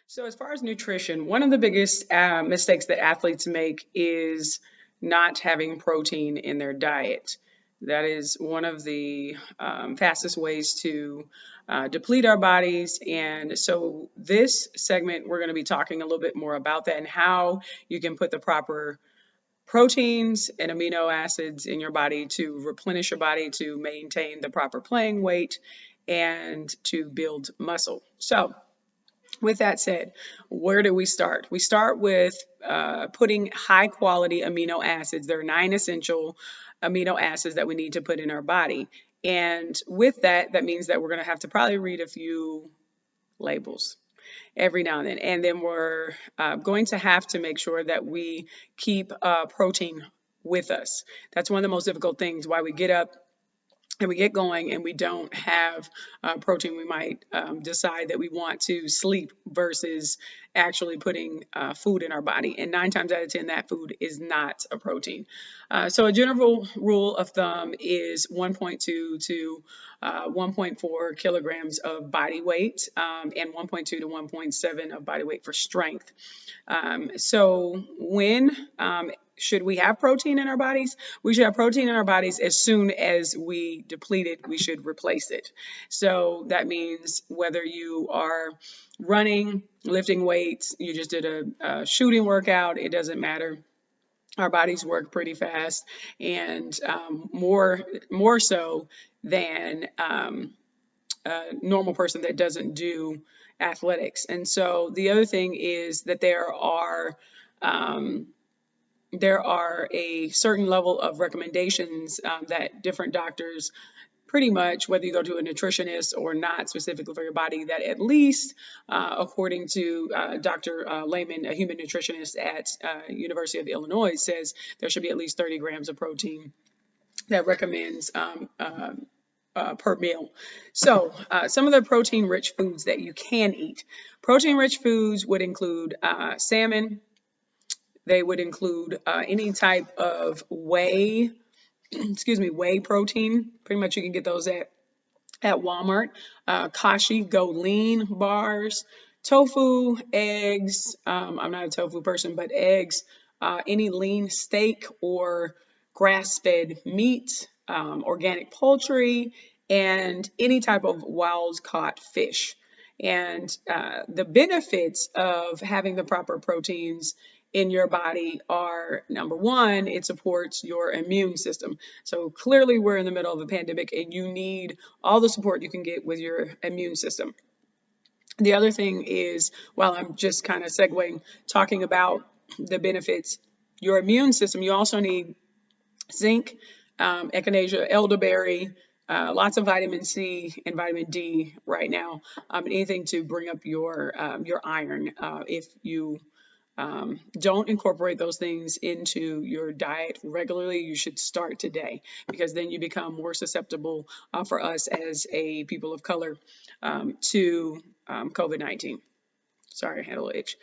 So, as far as nutrition, one of the biggest mistakes that athletes make is not having protein in their diet. That is one of the fastest ways to deplete our bodies. And so, this segment, we're going to be talking a little bit more about that and how you can put the proper proteins and amino acids in your body to replenish your body, to maintain the proper playing weight, and to build muscle. So, with that said, where do we start? We start with putting high quality amino acids. There are 9 essential amino acids that we need to put in our body. And with that, that means that we're going to have to probably read a few labels every now and then. And then we're going to have to make sure that we keep protein with us. That's one of the most difficult things why we get up and we get going and we don't have protein. We might decide that we want to sleep versus actually putting food in our body. And 9 times out of 10, that food is not a protein. So a general rule of thumb is 1.2 to 1.4 kilograms of body weight and 1.2 to 1.7 of body weight for strength. So when should we have protein in our bodies? We should have protein in our bodies as soon as we deplete it, we should replace it. So that means whether you are running, lifting weights, you just did a shooting workout, it doesn't matter. Our bodies work pretty fast and more so than a normal person that doesn't do athletics. And so the other thing is that there are a certain level of recommendations that different doctors, pretty much whether you go to a nutritionist or not specifically for your body, that at least according to Dr. Lehman, a human nutritionist at University of Illinois, says there should be at least 30 grams of protein that recommends per meal. So some of the protein-rich foods that you can eat. Protein-rich foods would include salmon. They would include any type of whey, whey protein. Pretty much you can get those at Walmart. Kashi Go Lean bars, tofu, eggs. I'm not a tofu person, but eggs, any lean steak or grass-fed meat, organic poultry, and any type of wild-caught fish. And the benefits of having the proper proteins in your body are, number one, it supports your immune system. So clearly we're in the middle of a pandemic and you need all the support you can get with your immune system. The other thing is, while I'm just kind of segueing, talking about the benefits, your immune system, you also need zinc, echinacea, elderberry, lots of vitamin C and vitamin D right now, anything to bring up your iron. If you don't incorporate those things into your diet regularly, you should start today, because then you become more susceptible for us as a people of color to COVID-19. Sorry, I had a little itch.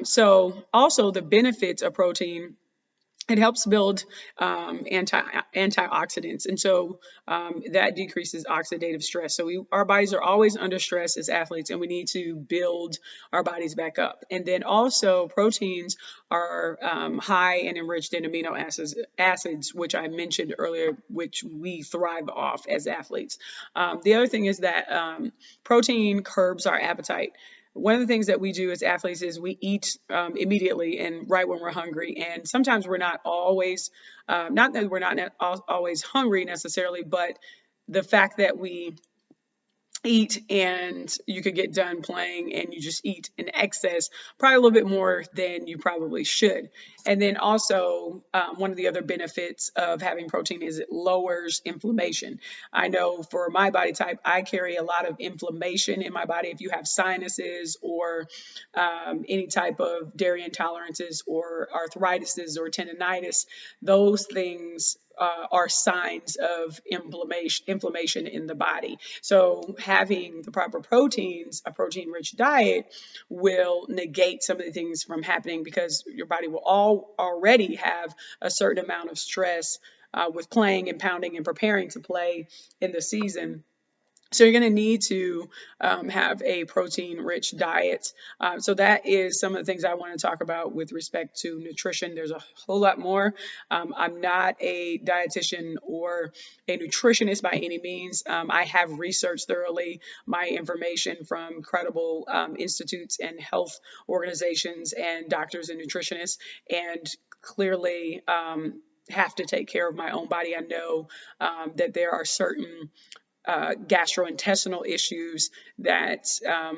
So also the benefits of protein: it helps build antioxidants, and so that decreases oxidative stress. So our bodies are always under stress as athletes, and we need to build our bodies back up. And then also proteins are high and enriched in amino acids, which I mentioned earlier, which we thrive off as athletes. The other thing is that protein curbs our appetite. One of the things that we do as athletes is we eat immediately and right when we're hungry. And sometimes we're not always, not that we're not always hungry necessarily, but the fact that we eat and you could get done playing and you just eat in excess, probably a little bit more than you probably should. And then also one of the other benefits of having protein is it lowers inflammation. I know for my body type, I carry a lot of inflammation in my body. If you have sinuses or any type of dairy intolerances or arthritis or tendonitis, those things are signs of inflammation in the body. So having the proper proteins, a protein-rich diet, will negate some of the things from happening, because your body will already have a certain amount of stress with playing and pounding and preparing to play in the season. So you're going to need to have a protein-rich diet. So that is some of the things I want to talk about with respect to nutrition. There's a whole lot more. I'm not a dietitian or a nutritionist by any means. I have researched thoroughly my information from credible institutes and health organizations and doctors and nutritionists, and clearly have to take care of my own body. I know that there are certain gastrointestinal issues that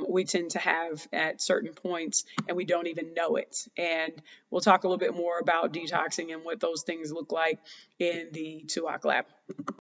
we tend to have at certain points and we don't even know it. And we'll talk a little bit more about detoxing and what those things look like in the 2 o'clock lab.